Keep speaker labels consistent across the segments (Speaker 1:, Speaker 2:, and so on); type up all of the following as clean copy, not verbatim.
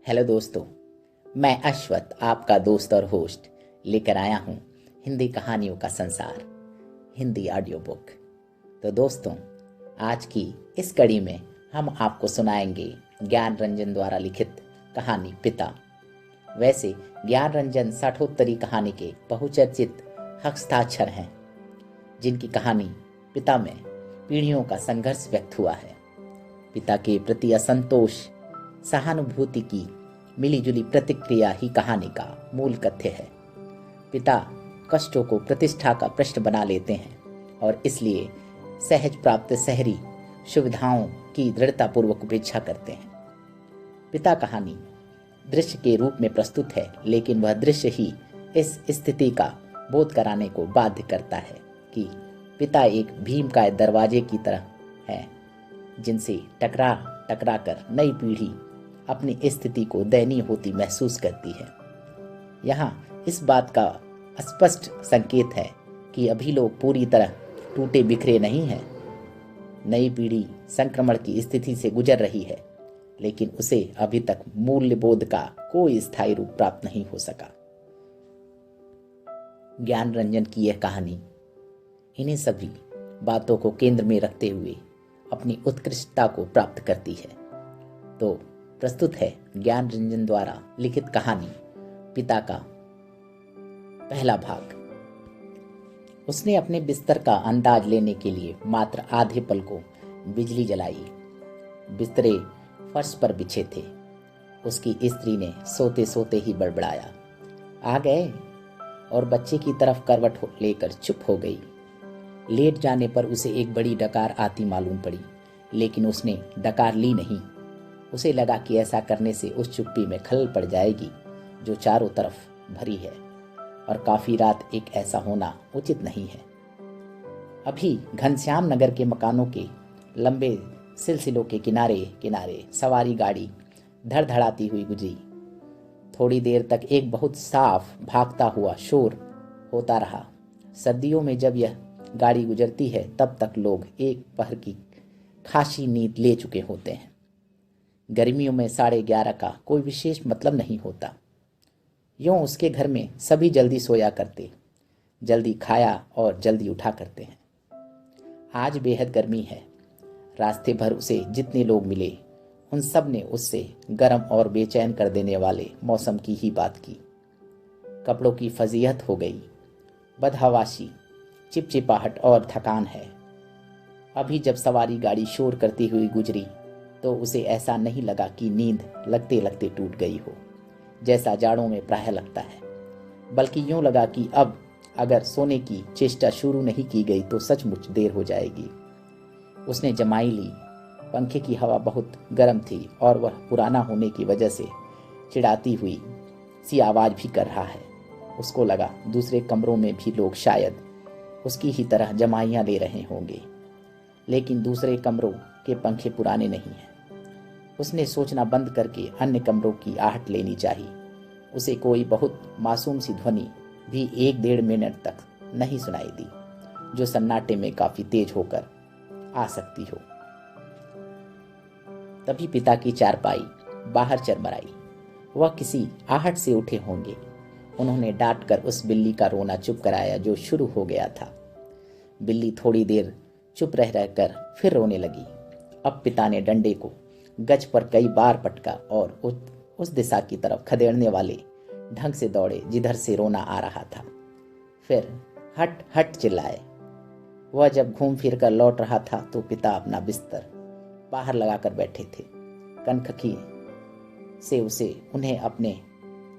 Speaker 1: Hello दोस्तों, मैं अश्वथ आपका दोस्त और होस्ट लेकर आया हूँ हिंदी कहानियों का संसार, हिंदी ऑडियो बुक। तो दोस्तों, आज की इस कड़ी में हम आपको सुनाएंगे ज्ञान रंजन द्वारा लिखित कहानी पिता। वैसे ज्ञान रंजन साठोत्तरी कहानी के बहुचर्चित हस्ताक्षर हैं, जिनकी कहानी पिता में पीढ़ियों का संघर्ष व्यक्त हुआ है। पिता के प्रति असंतोष, सहानुभूति की मिलीजुली प्रतिक्रिया ही कहानी का मूल कथ्य है। पिता कष्टों को प्रतिष्ठा का प्रश्न बना लेते हैं और इसलिए सहज प्राप्त शहरी सुविधाओं की दृढ़तापूर्वक उपेक्षा करते हैं। पिता कहानी दृश्य के रूप में प्रस्तुत है, लेकिन वह दृश्य ही इस स्थिति का बोध कराने को बाध्य करता है कि पिता एक भीम का दरवाजे की तरह है, जिनसे टकरा टकरा कर नई पीढ़ी अपनी स्थिति को दयनीय होती महसूस करती है। यहाँ इस बात का स्पष्ट संकेत है कि अभी लोग पूरी तरह टूटे बिखरे नहीं हैं। नई पीढ़ी संक्रमण की स्थिति से गुजर रही है, लेकिन उसे अभी तक मूल्यबोध का कोई स्थायी रूप प्राप्त नहीं हो सका। ज्ञान रंजन की यह कहानी इन्हीं सभी बातों को केंद्र में रखते हुए अपनी उत्कृष्टता को प्राप्त करती है। तो प्रस्तुत है ज्ञान रंजन द्वारा लिखित कहानी पिता का पहला भाग। उसने अपने बिस्तर का अंदाज लेने के लिए मात्र आधे पल को बिजली जलाई। बिस्तरे फर्श पर बिछे थे। उसकी स्त्री ने सोते सोते ही बड़बड़ाया, आ गए, और बच्चे की तरफ करवट लेकर चुप हो गई। लेट जाने पर उसे एक बड़ी डकार आती मालूम पड़ी, लेकिन उसने डकार ली नहीं। उसे लगा कि ऐसा करने से उस चुप्पी में खलल पड़ जाएगी जो चारों तरफ भरी है, और काफी रात एक ऐसा होना उचित नहीं है। अभी घनश्याम नगर के मकानों के लंबे सिलसिलों के किनारे किनारे सवारी गाड़ी धड़धड़ाती हुई गुजरी। थोड़ी देर तक एक बहुत साफ भागता हुआ शोर होता रहा। सर्दियों में जब यह गाड़ी गुजरती है, तब तक लोग एक पहर की खासी नींद ले चुके होते हैं। गर्मियों में 11:30 का कोई विशेष मतलब नहीं होता। यूं उसके घर में सभी जल्दी सोया करते, जल्दी खाया और जल्दी उठा करते हैं। आज बेहद गर्मी है। रास्ते भर उसे जितने लोग मिले, उन सब ने उससे गर्म और बेचैन कर देने वाले मौसम की ही बात की। कपड़ों की फजीहत हो गई, बदहवासी, चिपचिपाहट और थकान है। अभी जब सवारी गाड़ी शोर करती हुई गुजरी, तो उसे ऐसा नहीं लगा कि नींद लगते लगते टूट गई हो, जैसा जाड़ों में प्रायः लगता है, बल्कि यूं लगा कि अब अगर सोने की चेष्टा शुरू नहीं की गई तो सचमुच देर हो जाएगी। उसने जमाई ली। पंखे की हवा बहुत गर्म थी और वह पुराना होने की वजह से चिढ़ाती हुई सी आवाज भी कर रहा है। उसको लगा दूसरे कमरों में भी लोग शायद उसकी ही तरह जमाइयाँ ले रहे होंगे, लेकिन दूसरे कमरों के पंखे पुराने नहीं हैं। उसने सोचना बंद करके अन्य कमरों की आहट लेनी चाहिए। उसे कोई बहुत मासूम सी ध्वनि भी 1-1.5 मिनट तक नहीं सुनाई दी, जो सन्नाटे में काफी तेज होकर आ सकती हो। तभी पिता की चारपाई बाहर चरमराई। वह किसी आहट से उठे होंगे। उन्होंने डांट कर उस बिल्ली का रोना चुप कराया जो शुरू हो गया था। बिल्ली थोड़ी देर चुप रह रहकर फिर रोने लगी। अब पिता ने डंडे को गज पर कई बार पटका और उस दिशा की तरफ खदेड़ने वाले ढंग से दौड़े जिधर से रोना आ रहा था। फिर हट हट चिल्लाए। वह जब घूम फिर कर लौट रहा था तो पिता अपना बिस्तर बाहर लगाकर बैठे थे। कनखकी से उसे उन्हें अपने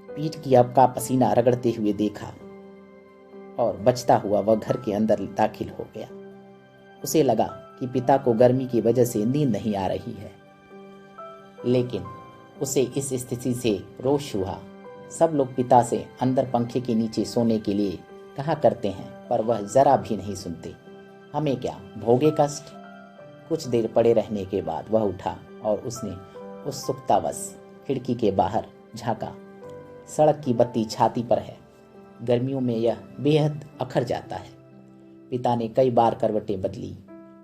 Speaker 1: पीठ की अब का पसीना रगड़ते हुए देखा और बचता हुआ वह घर के अंदर दाखिल हो गया। उसे लगा कि पिता को गर्मी की वजह से नींद नहीं आ रही है, लेकिन उसे इस स्थिति से रोष हुआ। सब लोग पिता से अंदर पंखे के नीचे सोने के लिए कहा करते हैं, पर वह जरा भी नहीं सुनते। हमें क्या भोगे कष्ट। कुछ देर पड़े रहने के बाद वह उठा और उसने उस सुप्तावश खिड़की के बाहर झांका। सड़क की बत्ती छाती पर है। गर्मियों में यह बेहद अखर जाता है। पिता ने कई बार करवटें बदली,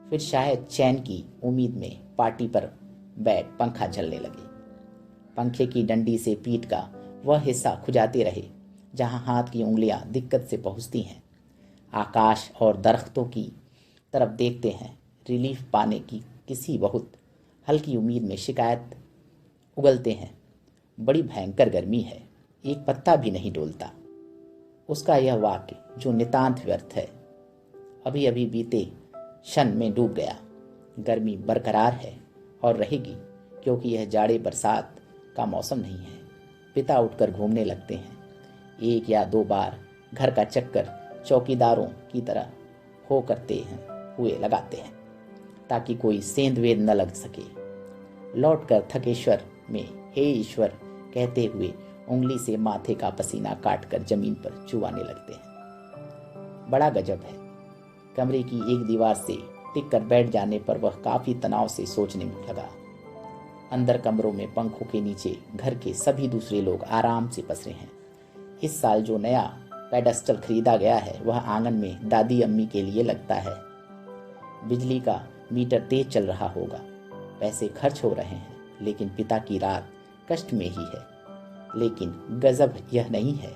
Speaker 1: फिर शायद चैन की उम्मीद में पार्टी पर बैठ पंखा झलने लगे। पंखे की डंडी से पीठ का वह हिस्सा खुजाते रहे जहां हाथ की उंगलियां दिक्कत से पहुंचती हैं। आकाश और दरख्तों की तरफ देखते हैं, रिलीफ पाने की किसी बहुत हल्की उम्मीद में शिकायत उगलते हैं। बड़ी भयंकर गर्मी है, एक पत्ता भी नहीं डोलता। उसका यह वाक्य जो नितांत व्यर्थ है, अभी अभी बीते क्षण में डूब गया। गर्मी बरकरार है और रहेगी, क्योंकि यह जाड़े बरसात का मौसम नहीं है। पिता उठकर घूमने लगते हैं। एक या दो बार घर का चक्कर चौकीदारों की तरह हो करते हैं हुए लगाते हैं, ताकि कोई सेंध वेद न लग सके। लौटकर थकेश्वर में हे ईश्वर कहते हुए उंगली से माथे का पसीना काटकर जमीन पर चुवाने लगते हैं। बड़ा गजब है। कमरे की एक दीवार से टिक कर बैठ जाने पर वह काफी तनाव से सोचने में लगा। अंदर कमरों में पंखों के नीचे घर के सभी दूसरे लोग आराम से पसरे हैं। इस साल जो नया पेडस्टल खरीदा गया है वह आंगन में दादी अम्मी के लिए लगता है। बिजली का मीटर तेज चल रहा होगा, पैसे खर्च हो रहे हैं, लेकिन पिता की रात कष्ट में ही है। लेकिन गजब यह नहीं है,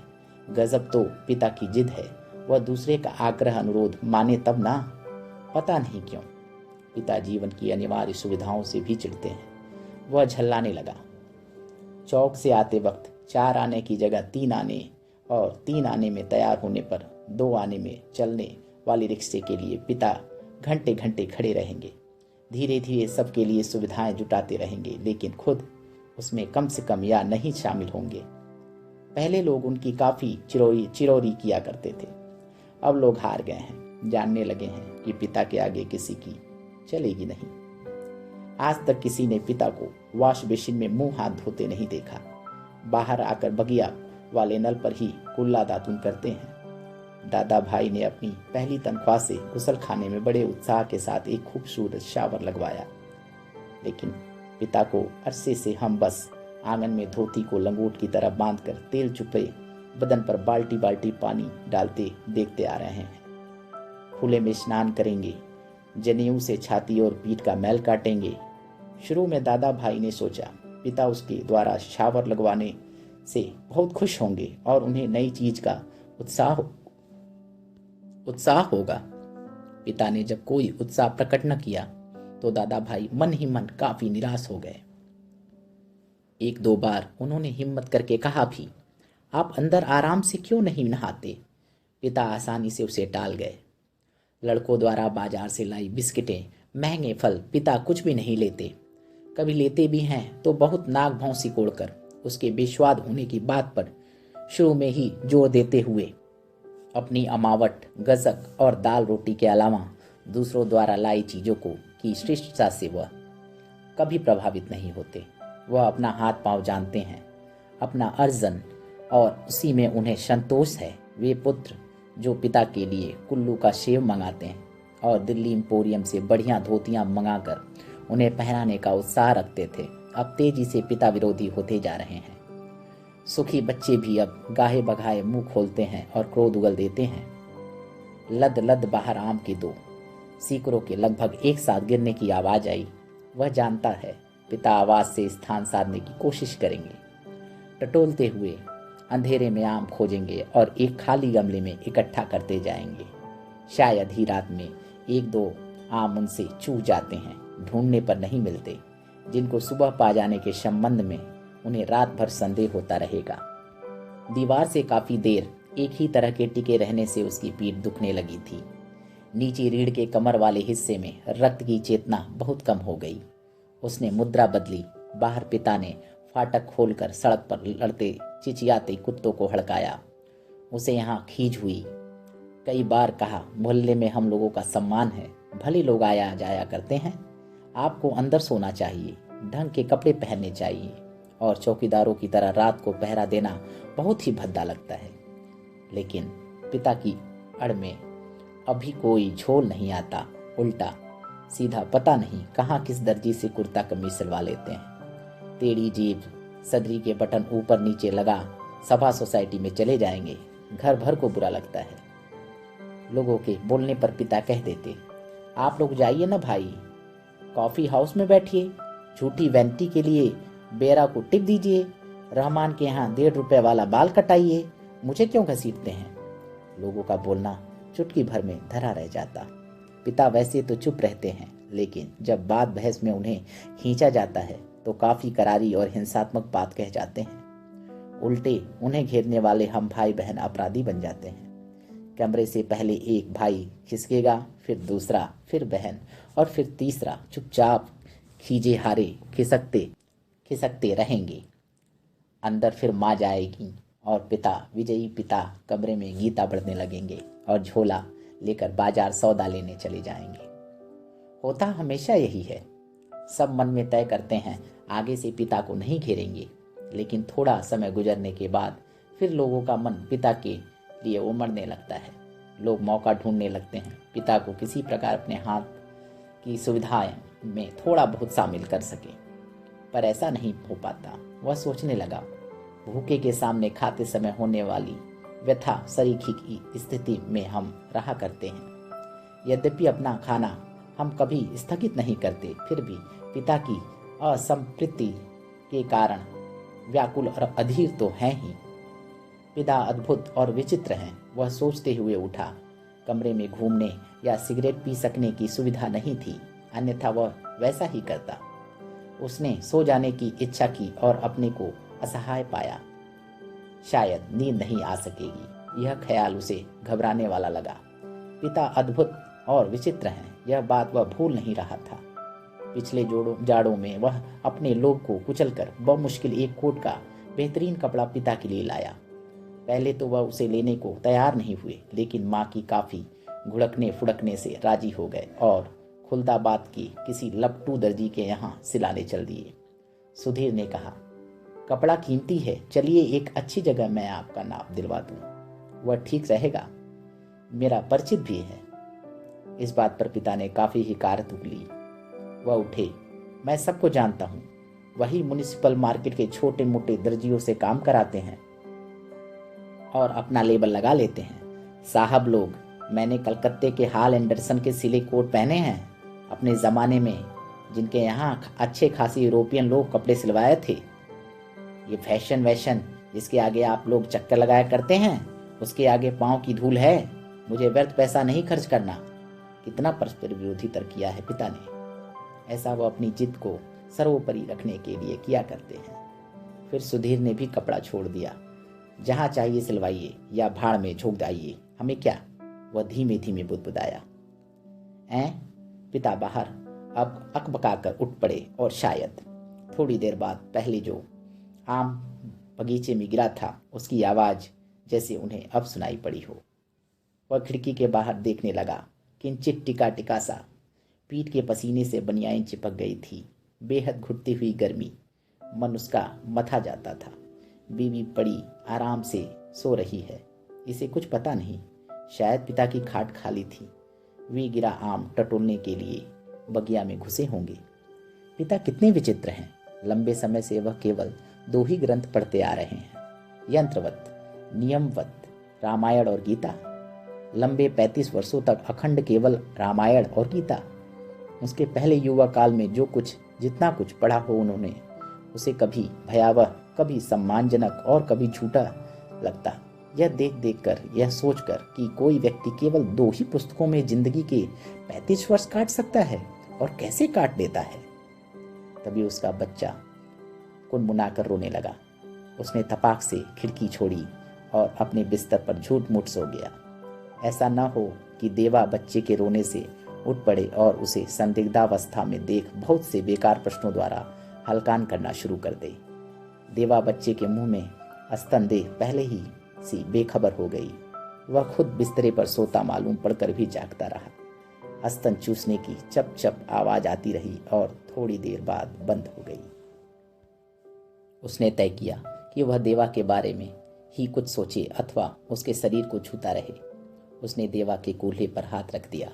Speaker 1: गजब तो पिता की जिद है। वह दूसरे का आग्रह अनुरोध माने तब ना। पता नहीं क्यों पिता जीवन की अनिवार्य सुविधाओं से भी चिढ़ते हैं। वह झल्लाने लगा। चौक से आते वक्त 4 आने की जगह 3 आने और 3 आने में तैयार होने पर 2 आने में चलने वाली रिक्शे के लिए पिता घंटे घंटे खड़े रहेंगे। धीरे धीरे सबके लिए सुविधाएं जुटाते रहेंगे, लेकिन खुद उसमें कम से कम या नहीं शामिल होंगे। पहले लोग उनकी काफी चिरौरी किया करते थे, अब लोग हार गए हैं, जानने लगे हैं कि पिता के आगे किसी की चलेगी नहीं। आज तक किसी ने पिता को वॉश बेसिन में मुंह हाथ धोते नहीं देखा। बाहर आकर बगिया वाले नल पर ही कुल्ला दातुन करते हैं। दादा भाई ने अपनी पहली तनख्वाह से गुसल खाने में बड़े उत्साह के साथ एक खूबसूरत शावर लगवाया, लेकिन पिता को अरसे से हम बस आंगन में धोती को लंगोट की तरह बांधकर तेल चुपे बदन पर बाल्टी बाल्टी पानी डालते देखते आ रहे हैं। खुले में स्नान करेंगे, जनेऊ से छाती और पीठ का मैल काटेंगे। शुरू में दादा भाई ने सोचा पिता उसके द्वारा शावर लगवाने से बहुत खुश होंगे और उन्हें नई चीज का उत्साह होगा। पिता ने जब कोई उत्साह प्रकट न किया तो दादा भाई मन ही मन काफी निराश हो गए। 1-2 बार उन्होंने हिम्मत करके कहा भी, आप अंदर आराम से क्यों नहीं नहाते? पिता आसानी से उसे टाल गए। लड़कों द्वारा बाजार से लाई बिस्किटें, महंगे फल पिता कुछ भी नहीं लेते। कभी लेते भी हैं तो बहुत नाक भौं सिकोड़कर उसके बेस्वाद होने की बात पर शुरू में ही जोर देते हुए अपनी अमावट, गजक और दाल रोटी के अलावा दूसरों द्वारा लाई चीजों को की श्रेष्ठता से वह कभी प्रभावित नहीं होते। वह अपना हाथ पांव जानते हैं, अपना अर्जन, और उसी में उन्हें संतोष है। वे पुत्र जो पिता के लिए कुल्लू का सेव मंगाते हैं और दिल्ली एम्पोरियम से बढ़िया धोतियां मंगाकर उन्हें पहनाने का उत्साह रखते थे, अब तेजी से पिता विरोधी होते जा रहे हैं। सुखी बच्चे भी अब गाहे बगाहे मुंह खोलते हैं और क्रोध उगल देते हैं। लद लद बाहर आम के 2 सीकरों के लगभग एक साथ गिरने की आवाज आई। वह जानता है पिता आवाज से स्थान साधने की कोशिश करेंगे। टटोलते हुए अंधेरे में आम खोजेंगे और एक खाली गमले में इकट्ठा करते जाएंगे। शायद ही रात में 1-2 आम उनसे चूक जाते हैं, ढूंढने पर नहीं मिलते, जिनको सुबह पा जाने के संबंध में उन्हें रात भर संदेह होता रहेगा। दीवार से काफी देर एक ही तरह के टिके रहने से उसकी पीठ दुखने लगी थी। नीचे रीढ़ के कमर वाले हिस्से में रक्त की चेतना बहुत कम हो गई। उसने मुद्रा बदली। बाहर पिता ने फाटक खोलकर सड़क पर लड़ते चिचियाते कुत्तों को हड़काया। उसे यहाँ खींच हुई। कई बार कहा, मोहल्ले में हम लोगों का सम्मान है, भले लोग आया जाया करते हैं, आपको अंदर सोना चाहिए, ढंग के कपड़े पहनने चाहिए, और चौकीदारों की तरह रात को पहरा देना बहुत ही भद्दा लगता है। लेकिन पिता की अड़ में अभी कोई झोल नहीं आता, उल्टा सीधा पता नहीं कहाँ किस दर्जी से कुर्ता कमीज सिलवा लेते हैं। टेढ़ी जेब, सदरी के बटन ऊपर नीचे लगा सभा सोसाइटी में चले जाएंगे। घर भर को बुरा लगता है। लोगों के बोलने पर पिता कह देते, आप लोग जाइए ना भाई, कॉफी हाउस में बैठिए, झूठी वैनिटी के लिए बेरा को टिप दीजिए, रहमान के यहाँ 1.5 रुपए वाला बाल कटाइए, मुझे क्यों घसीटते हैं। लोगों का बोलना चुटकी भर में धरा रह जाता। पिता वैसे तो चुप रहते हैं, लेकिन जब बात बहस में उन्हें खींचा जाता है तो काफी करारी और हिंसात्मक बात कह जाते हैं। उल्टे उन्हें घेरने वाले हम भाई बहन अपराधी बन जाते हैं। कमरे से पहले एक भाई खिसकेगा, फिर दूसरा, फिर बहन और फिर तीसरा चुपचाप खीजे हारे खिसकते रहेंगे। अंदर फिर माँ जाएगी और पिता, विजयी पिता, कमरे में गीता पढ़ने लगेंगे और झोला लेकर बाजार सौदा लेने चले जाएंगे। होता हमेशा यही है। सब मन में तय करते हैं आगे से पिता को नहीं घेरेंगे, लेकिन थोड़ा समय गुजरने के बाद फिर लोगों का मन पिता के लिए उमड़ने लगता है। लोग मौका ढूंढने लगते हैं पिता को किसी प्रकार अपने हाथ की सुविधाएं में थोड़ा बहुत शामिल कर सके, पर ऐसा नहीं हो पाता। वह सोचने लगा, भूखे के सामने खाते समय होने वाली व्यथा सरीखी की स्थिति में हम रहा करते हैं। यद्यपि अपना खाना हम कभी स्थगित नहीं करते, फिर भी पिता की असंतृप्ति के कारण व्याकुल और अधीर तो हैं ही। पिता अद्भुत और विचित्र हैं, वह सोचते हुए उठा। कमरे में घूमने या सिगरेट पी सकने की सुविधा नहीं थी, अन्यथा वह वैसा ही करता। उसने सो जाने की इच्छा की और अपने को असहाय पाया। शायद नींद नहीं आ सकेगी, यह ख्याल उसे घबराने वाला लगा। पिता अद्भुत और विचित्र हैं, यह बात वह भूल नहीं रहा था। पिछले जाड़ों में वह अपने लोभ को कुचलकर बमुश्किल एक कोट का बेहतरीन कपड़ा पिता के लिए लाया। पहले तो वह उसे लेने को तैयार नहीं हुए, लेकिन माँ की काफी घुड़कने फुड़कने से राजी हो गए और खुलदाबाद की किसी लपटू दर्जी के यहाँ सिलाने चल दिए। सुधीर ने कहा, कपड़ा कीमती है, चलिए एक अच्छी जगह मैं आपका नाप दिलवा दूं। वह ठीक रहेगा, मेरा परिचित भी है। इस बात पर पिता ने काफी हिकारत उगली। वह उठे, मैं सबको जानता हूँ, वही म्युनिसिपल मार्केट के छोटे मोटे दर्जियों से काम कराते हैं और अपना लेबल लगा लेते हैं। साहब लोग, मैंने कलकत्ते के हाल एंडरसन के सिले कोट पहने हैं अपने ज़माने में, जिनके यहाँ अच्छे खासी यूरोपियन लोग कपड़े सिलवाए थे। ये फैशन वैशन जिसके आगे आप लोग चक्कर लगाया करते हैं, उसके आगे पाँव की धूल है। मुझे व्यर्थ पैसा नहीं खर्च करना। कितना परस्पर विरोधी तर्क किया है पिता ने। ऐसा वो अपनी जिद को सर्वोपरि रखने के लिए किया करते हैं। फिर सुधीर ने भी कपड़ा छोड़ दिया। जहाँ चाहिए सिलवाइए या भाड़ में झोंक दाइए, हमें क्या, वह धीमे धीमे बुदबुदाया। पिता बाहर अब अकबकाकर उठ पड़े और शायद थोड़ी देर बाद पहले जो आम बगीचे में गिरा था उसकी आवाज जैसे उन्हें अब सुनाई पड़ी हो। वह खिड़की के बाहर देखने लगा। किंचित टिका टिका सा पीठ के पसीने से बनियान चिपक गई थी। बेहद घुटती हुई गर्मी, मन उसका मथा जाता था। बीवी पड़ी आराम से सो रही है, इसे कुछ पता नहीं। शायद पिता की खाट खाली थी, वे गिरा आम टटोलने के लिए बगिया में घुसे होंगे। पिता कितने विचित्र हैं। लंबे समय से वह केवल 2 ही ग्रंथ पढ़ते आ रहे हैं, यंत्रवत, नियमवत, रामायण और गीता। लंबे 35 वर्षों तक अखंड केवल रामायण और गीता। उसके पहले युवा काल में जो कुछ जितना कुछ पढ़ा हो उन्होंने, उसे कभी भयावह, कभी सम्मानजनक और कभी झूठा लगता। यह देख देख कर, यह सोचकर कि कोई व्यक्ति केवल 2 ही पुस्तकों में जिंदगी के 35 वर्ष काट सकता है और कैसे काट देता है। तभी उसका बच्चा कुनमुनाकर रोने लगा। उसने तपाक से खिड़की छोड़ी और अपने बिस्तर पर झूठ मूठ सो गया। ऐसा न हो कि देवा बच्चे के रोने से उठ पड़े और उसे संदिग्धावस्था में देख बहुत से बेकार प्रश्नों द्वारा हलकान करना शुरू कर दे। देवा बच्चे के मुंह में अस्तन दे पहले ही सी बेखबर हो गई। वह खुद बिस्तरे पर सोता मालूम पड़कर भी जागता रहा। अस्तन चूसने की चप चप आवाज आती रही और थोड़ी देर बाद बंद हो गई। उसने तय किया कि वह देवा के बारे में ही कुछ सोचे अथवा उसके शरीर को छूता रहे। उसने देवा के कूल्हे पर हाथ रख दिया,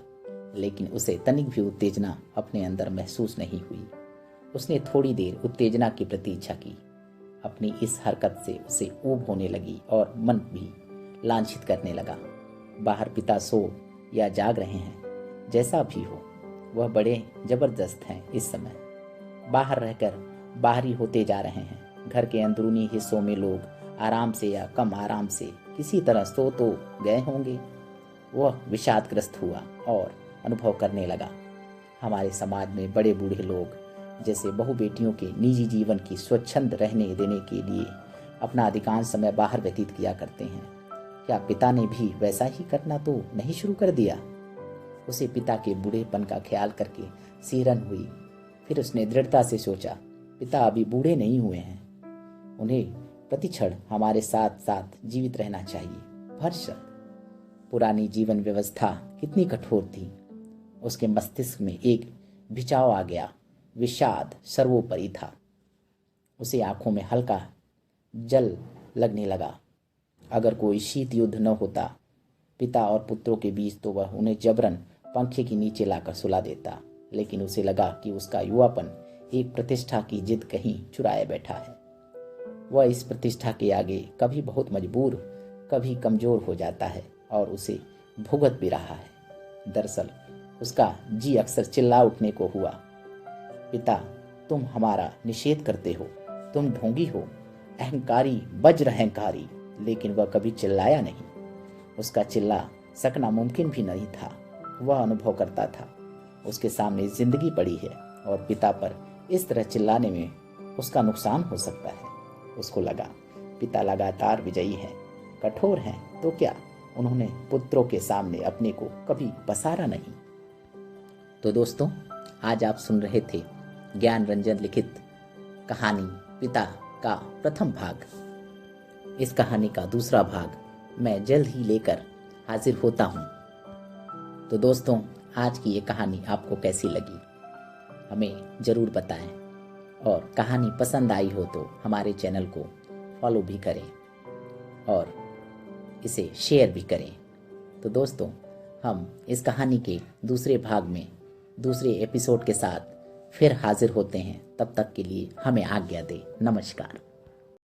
Speaker 1: लेकिन उसे तनिक भी उत्तेजना अपने अंदर महसूस नहीं हुई। उसने थोड़ी देर उत्तेजना की प्रतीक्षा की। अपनी इस हरकत से उसे ऊब होने लगी और मन भी लांछित करने लगा। बाहर पिता सो या जाग रहे हैं, जैसा भी हो, वह बड़े जबरदस्त हैं। इस समय बाहर रहकर बाहरी होते जा रहे हैं। घर के अंदरूनी हिस्सों में लोग आराम से या कम आराम से किसी तरह सो तो गए होंगे। वह विषादग्रस्त हुआ और अनुभव करने लगा, हमारे समाज में बड़े बूढ़े लोग जैसे बहु बेटियों के निजी जीवन की स्वच्छंद रहने देने के लिए अपना अधिकांश समय बाहर व्यतीत किया करते हैं। क्या पिता ने भी वैसा ही करना तो नहीं शुरू कर दिया? उसे पिता के बूढ़ेपन का ख्याल करके सिहरन हुई। फिर उसने दृढ़ता से सोचा, पिता अभी बूढ़े नहीं हुए हैं, उन्हें प्रतिक्षण हमारे साथ साथ जीवित रहना चाहिए। भरसक पुरानी जीवन व्यवस्था कितनी कठोर थी। उसके मस्तिष्क में एक भिचाव आ गया। विषाद सर्वोपरि था। उसे आंखों में हल्का जल लगने लगा। अगर कोई शीत युद्ध न होता पिता और पुत्रों के बीच, तो वह उन्हें जबरन पंखे के नीचे लाकर सुला देता। लेकिन उसे लगा कि उसका युवापन एक प्रतिष्ठा की जिद कहीं चुराए बैठा है। वह इस प्रतिष्ठा के आगे कभी बहुत मजबूर, कभी कमजोर हो जाता है और उसे भुगत भी रहा है। दरअसल उसका जी अक्सर चिल्ला उठने को हुआ, पिता तुम हमारा निषेध करते हो, तुम ढोंगी हो, अहंकारी, वज्र अहंकारी। लेकिन वह कभी चिल्लाया नहीं। उसका चिल्ला सकना मुमकिन भी नहीं था। वह अनुभव करता था उसके सामने जिंदगी पड़ी है और पिता पर इस तरह चिल्लाने में उसका नुकसान हो सकता है। उसको लगा पिता लगातार विजयी हैं, कठोर हैं, तो क्या उन्होंने पुत्रों के सामने अपने को कभी पसारा नहीं? तो दोस्तों, आज आप सुन रहे थे ज्ञान रंजन लिखित कहानी पिता का प्रथम भाग। इस कहानी का दूसरा भाग मैं जल्द ही लेकर हाजिर होता हूँ। तो दोस्तों, आज की ये कहानी आपको कैसी लगी हमें ज़रूर बताएं, और कहानी पसंद आई हो तो हमारे चैनल को फॉलो भी करें और इसे शेयर भी करें। तो दोस्तों, हम इस कहानी के दूसरे भाग में दूसरे एपिसोड के साथ फिर हाजिर होते हैं। तब तक के लिए हमें आज्ञा दें। नमस्कार।